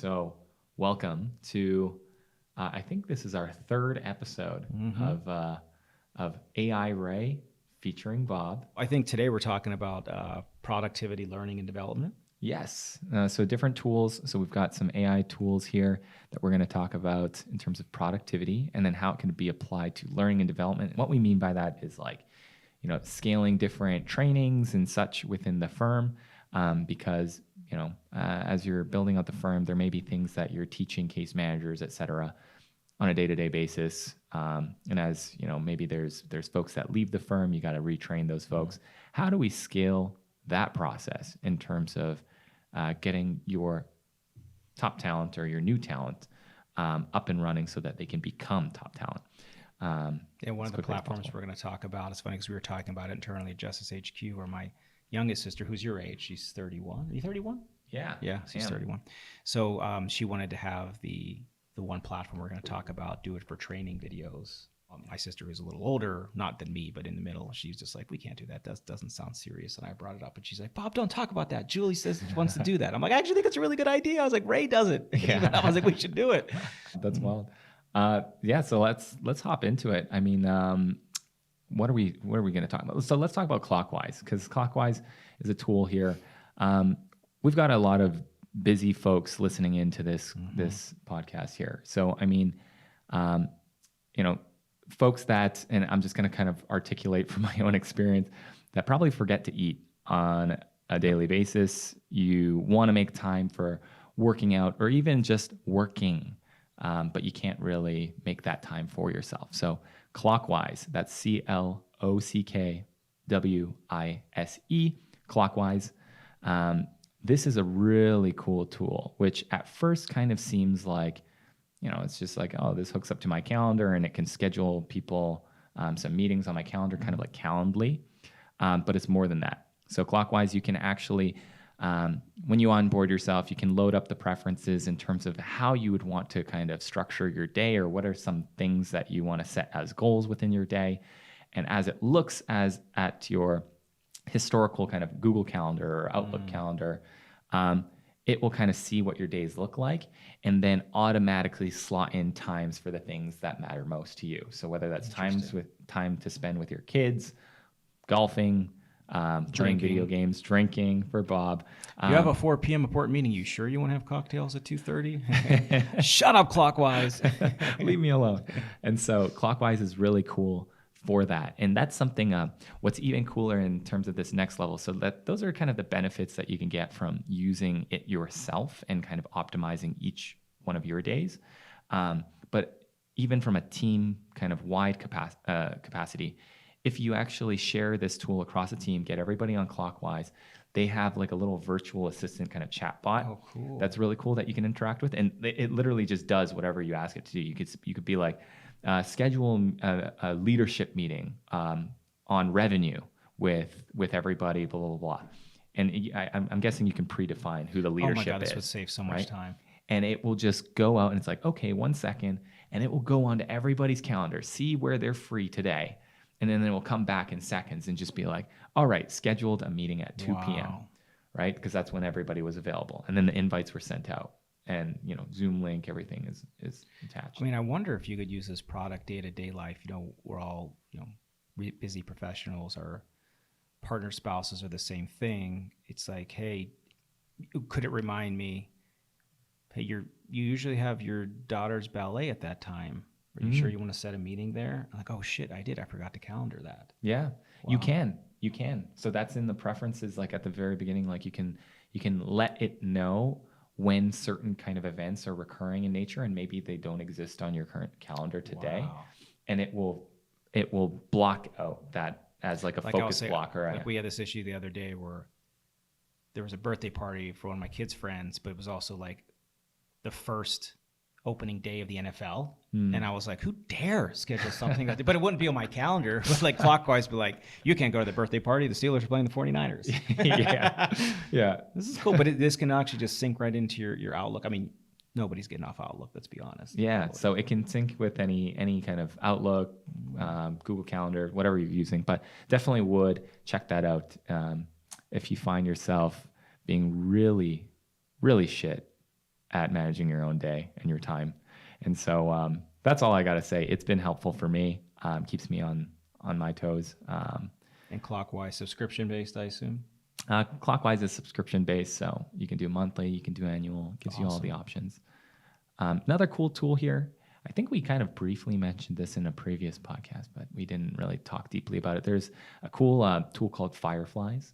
So welcome to, I think this is our third episode of AI Ray featuring Bob. I think today we're talking about productivity, learning, and development. Yes. So different tools. So we've got some AI tools here that we're going to talk about in terms of productivity and then how it can be applied to learning and development. What we mean by that is scaling different trainings and such within the firm because, as you're building out the firm, there may be things that you're teaching case managers, et cetera, on a day-to-day basis. And as, maybe there's folks that leave the firm, you got to retrain those folks. How do we scale that process in terms of getting your top talent or your new talent up and running so that they can become top talent? And one of the platforms we're going to talk about, it's funny because we were talking about it internally at Justice HQ, where my youngest sister, who's your age, she's 31. Are you 31? Yeah. Yeah, she's 31. So she wanted to have the one platform we're going to talk about, do it for training videos. My sister, who's a little older, not than me, but in the middle, she's just like, we can't do that. That doesn't sound serious. And I brought it up, and she's like, Bob, don't talk about that. Julie says she wants to do that. I'm like, I actually think it's a really good idea. I was like, Ray does it. Yeah. I was like, we should do it. That's wild. So let's hop into it. I mean, what are we going to talk about? So let's talk about Clockwise, because Clockwise is a tool here. We've got a lot of busy folks listening into this podcast here. So I mean, folks that, and I'm just going to kind of articulate from my own experience, that probably forget to eat on a daily basis. You want to make time for working out or even just working, but you can't really make that time for yourself. So Clockwise, that's Clockwise, Clockwise. This is a really cool tool, which at first kind of seems like, it's just like, oh, this hooks up to my calendar and it can schedule people some meetings on my calendar, kind of like Calendly, but it's more than that. So Clockwise, you can actually, when you onboard yourself, you can load up the preferences in terms of how you would want to kind of structure your day, or what are some things that you want to set as goals within your day. And as it looks at your historical kind of Google Calendar or Outlook calendar, it will kind of see what your days look like and then automatically slot in times for the things that matter most to you. So whether that's time to spend with your kids, golfing, playing video games, drinking for Bob. You have a 4 p.m. important meeting. You sure you want to have cocktails at 2:30? Shut up, Clockwise. Leave me alone. And so Clockwise is really cool for that. And that's something, what's even cooler in terms of this next level. So that those are kind of the benefits that you can get from using it yourself and kind of optimizing each one of your days. But even from a team kind of wide capacity, if you actually share this tool across a team, get everybody on Clockwise, they have like a little virtual assistant kind of chat bot. Oh, cool. That's really cool that you can interact with. And it literally just does whatever you ask it to do. You could be like, schedule a leadership meeting on revenue with everybody, blah, blah, blah. And I'm guessing you can predefine who the leadership is. Oh my God, this would save so much time. And it will just go out and it's like, okay, 1 second. And it will go onto everybody's calendar, see where they're free today. And then it will come back in seconds and just be like, all right, scheduled a meeting at 2 p.m., right? Because that's when everybody was available. And then the invites were sent out. And, Zoom link, everything is attached. I mean, I wonder if you could use this product day-to-day life. We're all, busy professionals. Our partner spouses are the same thing. It's like, hey, could it remind me, hey, you usually have your daughter's ballet at that time. Are you sure you want to set a meeting there? I'm like, oh, shit, I forgot to calendar that. Yeah, wow. You can. So that's in the preferences, like at the very beginning, like you can let it know when certain kind of events are recurring in nature and maybe they don't exist on your current calendar today. Wow. And it will block out that as like a focus blocker. Like we had this issue the other day where there was a birthday party for one of my kids' friends, but it was also like the first opening day of the NFL. And I was like, who dare schedule something like that? But it wouldn't be on my calendar. But like Clockwise, be like, you can't go to the birthday party. The Steelers are playing the 49ers. Yeah. This is cool. But this can actually just sync right into your Outlook. I mean, nobody's getting off Outlook, let's be honest. Yeah. So it can sync with any kind of Outlook, Google Calendar, whatever you're using. But definitely would check that out if you find yourself being really, really shit at managing your own day and your time. And so that's all I got to say. It's been helpful for me. Keeps me on my toes. And Clockwise, subscription-based, I assume? Clockwise is subscription-based, so you can do monthly, you can do annual. It gives you all the options. Another cool tool here, I think we kind of briefly mentioned this in a previous podcast, but we didn't really talk deeply about it. There's a cool tool called Fireflies.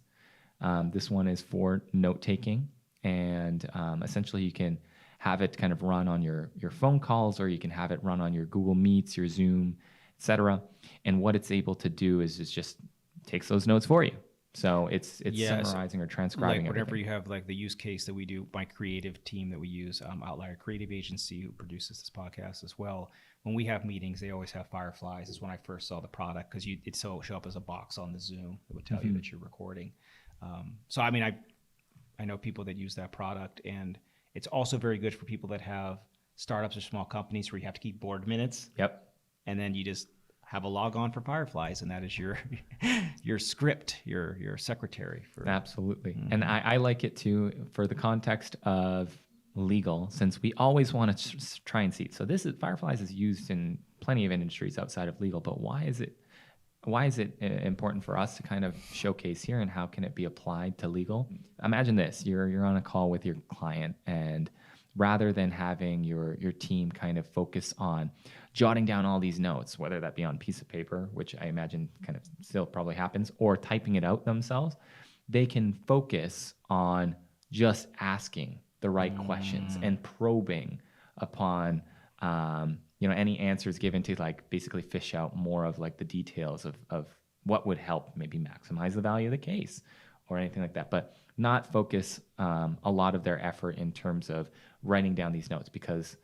This one is for note-taking, and essentially you can have it kind of run on your phone calls, or you can have it run on your Google Meets, your Zoom, etc. And what it's able to do is it just takes those notes for you. So it's summarizing or transcribing like whenever everything. you have like the use case that we do, my creative team that we use, Outlier Creative Agency, who produces this podcast as well. When we have meetings, they always have Fireflies. It's when I first saw the product, because it'd show up as a box on the Zoom that would tell you that you're recording. So I mean, I know people that use that product, and it's also very good for people that have startups or small companies where you have to keep board minutes. Yep. And then you just have a log on for Fireflies, and that is your script, your secretary. Absolutely. And I like it too for the context of legal, since we always want to try and see. So Fireflies is used in plenty of industries outside of legal, but why is it important for us to kind of showcase here, and how can it be applied to legal? Imagine this, you're on a call with your client, and rather than having your team kind of focus on jotting down all these notes, whether that be on a piece of paper, which I imagine kind of still probably happens, or typing it out themselves, they can focus on just asking the right questions and probing upon any answers given to, like, basically fish out more of like the details of what would help maybe maximize the value of the case or anything like that, but not focus a lot of their effort in terms of writing down these notes, because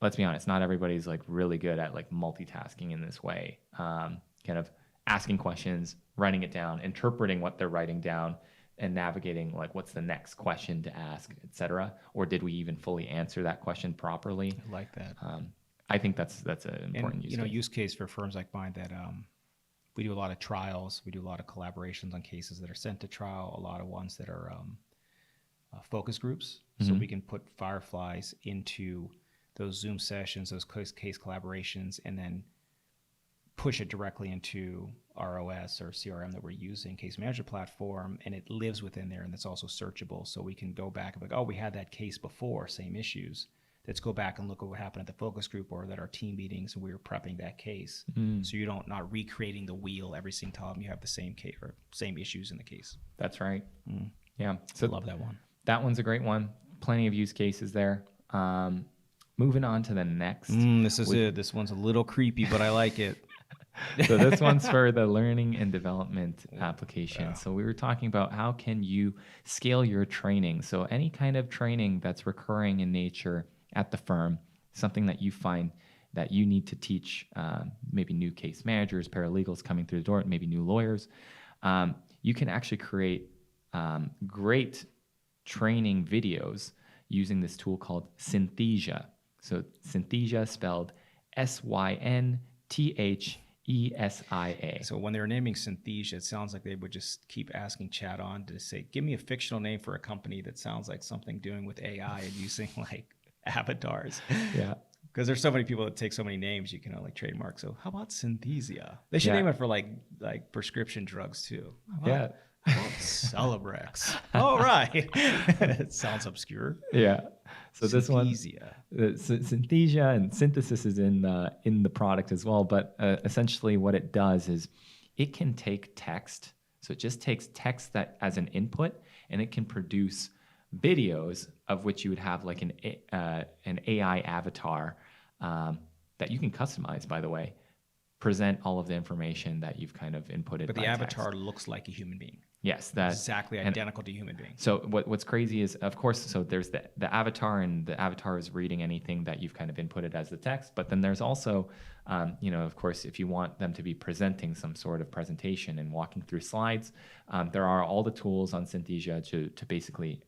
let's be honest, not everybody's like really good at like multitasking in this way, kind of asking questions, writing it down, interpreting what they're writing down, and navigating like what's the next question to ask, etc. Or did we even fully answer that question properly? I like that. I think that's an important use case. Use case for firms like mine that we do a lot of trials. We do a lot of collaborations on cases that are sent to trial, a lot of ones that are focus groups. So we can put Fireflies into those Zoom sessions, those case collaborations, and then push it directly into ROS or CRM that we're using, case management platform, and it lives within there, and it's also searchable. So we can go back and be like, oh, we had that case before, same issues. Let's go back and look at what happened at the focus group, or that our team meetings, and we were prepping that case. So you don't not recreating the wheel every single time you have the same case or same issues in the case. That's right. Yeah. So I love that one. That one's a great one. Plenty of use cases there. Moving on to the next. This is it. This one's a little creepy, but I like it. So this one's for the learning and development application. Yeah. So we were talking about how can you scale your training. So any kind of training that's recurring in nature at the firm, something that you find that you need to teach maybe new case managers, paralegals coming through the door, maybe new lawyers, you can actually create great training videos using this tool called Synthesia. So Synthesia spelled Synthesia. So when they were naming Synthesia, it sounds like they would just keep asking chat on to say, give me a fictional name for a company that sounds like something doing with AI and using like avatars. Yeah. Because there's so many people that take so many names, you can like trademark. So how about Synthesia? They should name it for like prescription drugs too. How about Celebrex? All right. It sounds obscure. Yeah. So Synthesia. This one, Synthesia, and synthesis is in the product as well. But essentially, what it does is it can take text. So it just takes text that as an input, and it can produce videos of which you would have like an AI avatar that you can customize, by the way, present all of the information that you've kind of inputted. But the avatar looks like a human being. Yes, that's exactly identical to a human being. So what's crazy is, of course, so there's the avatar, and the avatar is reading anything that you've kind of inputted as the text. But then there's also, of course, if you want them to be presenting some sort of presentation and walking through slides, there are all the tools on Synthesia to basically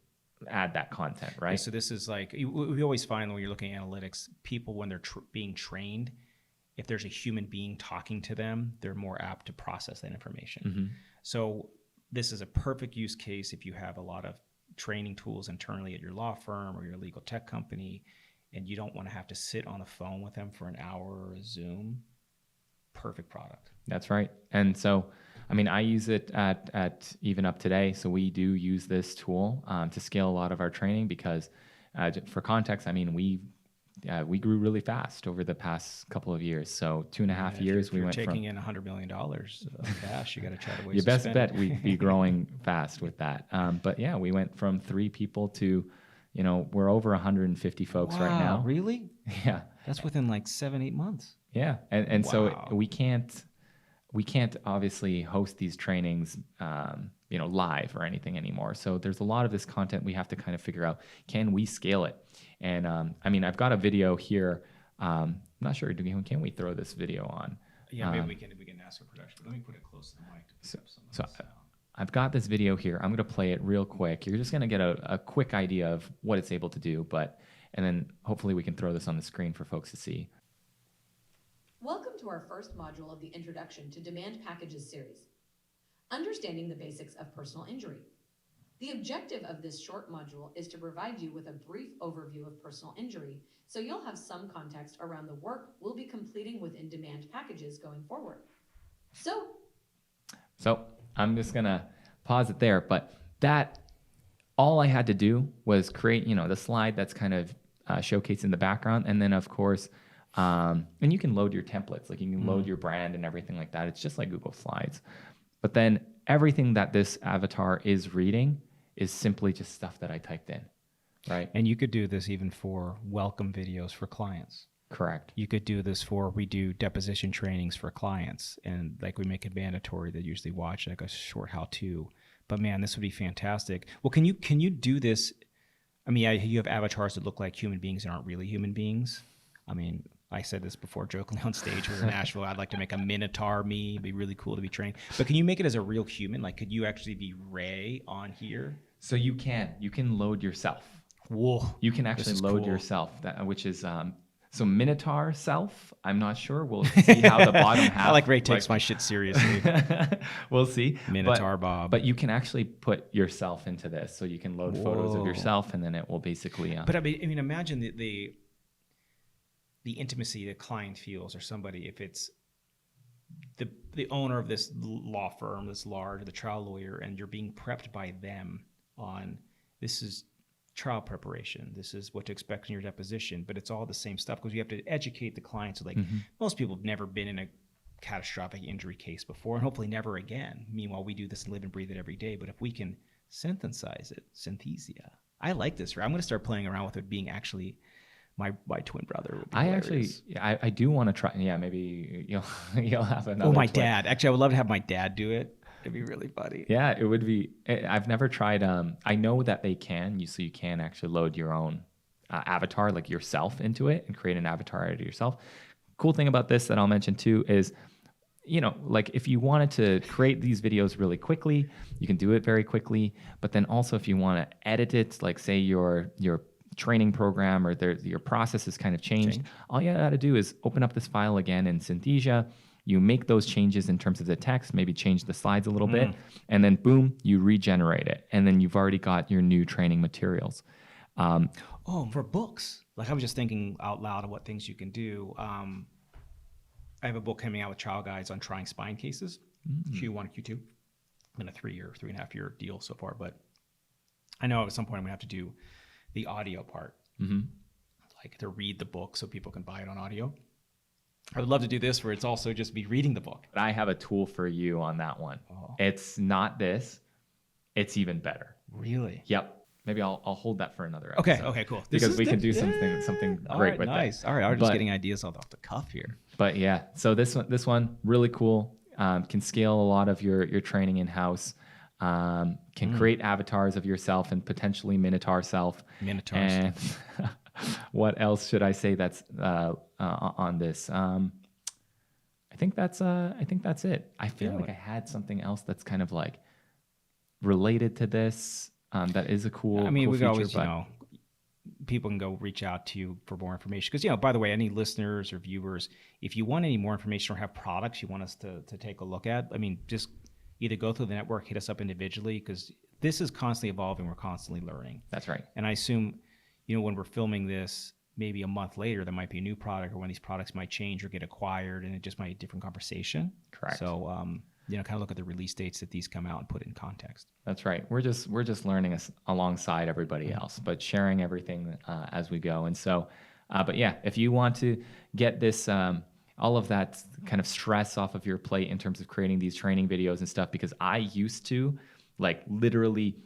add that content, right? Yeah, so this is like, we always find when you're looking at analytics, people when they're being trained, if there's a human being talking to them, they're more apt to process that information. So this is a perfect use case if you have a lot of training tools internally at your law firm or your legal tech company, and you don't want to have to sit on the phone with them for an hour or a Zoom, perfect product. That's right. And so, I mean, I use it at Even Up Today. So we do use this tool to scale a lot of our training because, for context, I mean, we grew really fast over the past couple of years. So 2.5 years, if we you're went taking from in $100 million of cash, you got to try to waste. your best bet we'd be growing fast with that. But yeah, we went from 3 people to, we're over 150 folks right now. Really? Yeah. That's within like 7-8 months. Yeah. And Wow. so we can't obviously host these trainings, live or anything anymore. So there's a lot of this content we have to kind of figure out, can we scale it? And I mean, I've got a video here. I'm not sure, can we throw this video on? Yeah, maybe we can ask for production. But let me put it close to the mic to pick up some of So the sound. I've got this video here. I'm going to play it real quick. You're just going to get a quick idea of what it's able to do, and then hopefully we can throw this on the screen for folks to see. Welcome to our first module of the Introduction to Demand Packages series, Understanding the Basics of Personal Injury. The objective of this short module is to provide you with a brief overview of personal injury, so you'll have some context around the work we'll be completing within demand packages going forward. So I'm just going to pause it there, but all I had to do was create, the slide that's kind of showcased in the background. And then of course, and you can load your templates, like you can load your brand and everything like that. It's just like Google Slides. But then everything that this avatar is reading is simply just stuff that I typed in, right? And you could do this even for welcome videos for clients. Correct. You could do this we do deposition trainings for clients, and like we make it mandatory that usually watch like a short how-to. But man, this would be fantastic. Well, can you do this? I mean, you have avatars that look like human beings and aren't really human beings. I mean, I said this before jokingly on stage. We were in Nashville. I'd like to make a Minotaur me. It'd be really cool to be trained. But can you make it as a real human? Like, could you actually be Ray on here? So you can load yourself. Whoa. You can actually load yourself, which is, so Minotaur self, I'm not sure. We'll see how the bottom half. I like Ray takes my shit seriously. We'll see. Minotaur Bob. But you can actually put yourself into this. So you can load photos of yourself, and then it will basically. But I mean, imagine the intimacy the client feels, or somebody, if it's the owner of this law firm, this large, the trial lawyer, and you're being prepped by them on, this is trial preparation, this is what to expect in your deposition, but it's all the same stuff because you have to educate the client. So like most people have never been in a catastrophic injury case before, and hopefully never again. Meanwhile, we do this and live and breathe it every day. But if we can synthesize it, Synthesia. I like this. I'm going to start playing around with it being actually my twin brother. Would be hilarious. I do want to try. Yeah, maybe you'll have another. Oh, my dad. Actually, I would love to have my dad do it. It'd be really funny. Yeah, it would be. I've never tried. I know that they can. So you can actually load your own avatar, like yourself, into it and create an avatar out of yourself. Cool thing about this that I'll mention too is, like if you wanted to create these videos really quickly, you can do it very quickly. But then also if you want to edit it, like say your training program or your process has kind of changed, all you got to do is open up this file again in Synthesia. You make those changes in terms of the text, maybe change the slides a little bit, and then boom, you regenerate it. And then you've already got your new training materials. For books. Like I was just thinking out loud of what things you can do. I have a book coming out with trial guides on trying spine cases, Q1, Q2. I'm in a 3.5 year deal so far, but I know at some point I'm gonna have to do the audio part, like to read the book so people can buy it on audio. I would love to do this where it's also just me reading the book. But I have a tool for you on that one. Oh. It's not this. It's even better. Really? Yep. Maybe I'll hold that for another episode. Okay, cool. Because we can do something great with nice. that. All right, I'm just getting ideas off the cuff here. But yeah, so this one really cool. Can scale a lot of your training in-house. Can create avatars of yourself and potentially Minotaur self. Minotaurs. And what else should I say that's on this? I think that's it. I feel like I had something else that's kind of like related to this. That is a cool. I mean, cool we feature, always, people can go reach out to you for more information. Because, by the way, any listeners or viewers, if you want any more information or have products you want us to take a look at, I mean, just either go through the network, hit us up individually, because this is constantly evolving. We're constantly learning. That's right. And I assume, when we're filming this, maybe a month later, there might be a new product, or when these products might change or get acquired, and it just might be a different conversation. Correct. So, kind of look at the release dates that these come out and put it in context. That's right. We're just learning alongside everybody else, but sharing everything as we go. And so, but yeah, if you want to get this, all of that kind of stress off of your plate in terms of creating these training videos and stuff, because I used to like literally,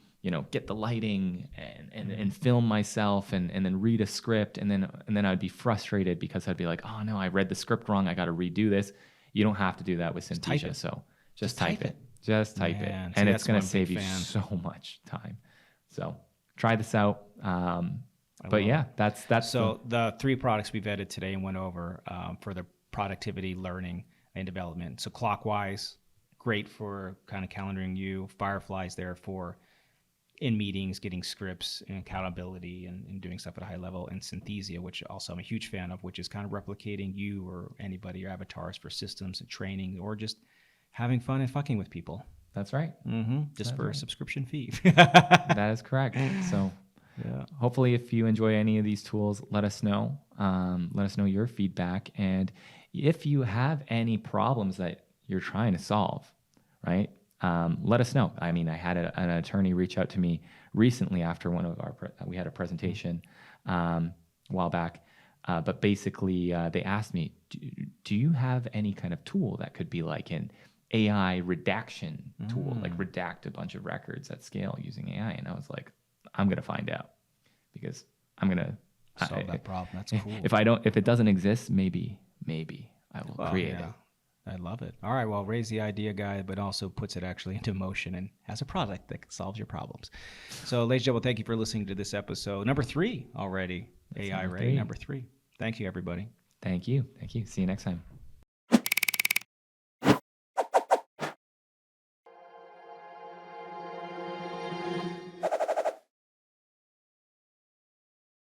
get the lighting and film myself and then read a script, and then I'd be frustrated because I'd be like, oh no, I read the script wrong. I got to redo this. You don't have to do that with Synthesia. So just type it. Just type it. Man, and see, it's going to that's one save you big fan. so much time. So try this out. But yeah, that's So the 3 products we vetted today and went over for the productivity, learning, and development. So Clockwise, great for kind of calendaring you. Fireflies there for in meetings, getting scripts and accountability and doing stuff at a high level. And Synthesia, which also I'm a huge fan of, which is kind of replicating you or anybody, your avatars for systems and training, or just having fun and fucking with people. That's right. Just That's for a right. subscription fee. That is correct. So Yeah. hopefully if you enjoy any of these tools, let us know. Let us know your feedback. And if you have any problems that you're trying to solve, right? Let us know. I mean, I had an attorney reach out to me recently after one of we had a presentation a while back. But basically they asked me, do you have any kind of tool that could be like an AI redaction tool, like redact a bunch of records at scale using AI? And I was like, I'm going to find out, because I'm going to Solve that problem. That's cool. If it doesn't exist, maybe I will create it. I love it. All right. Well, Ray's the idea guy, but also puts it actually into motion and has a product that solves your problems. So, ladies and gentlemen, thank you for listening to this episode. Number 3 already. That's AI number Ray, 3. number 3. Thank you, everybody. Thank you. See you next time.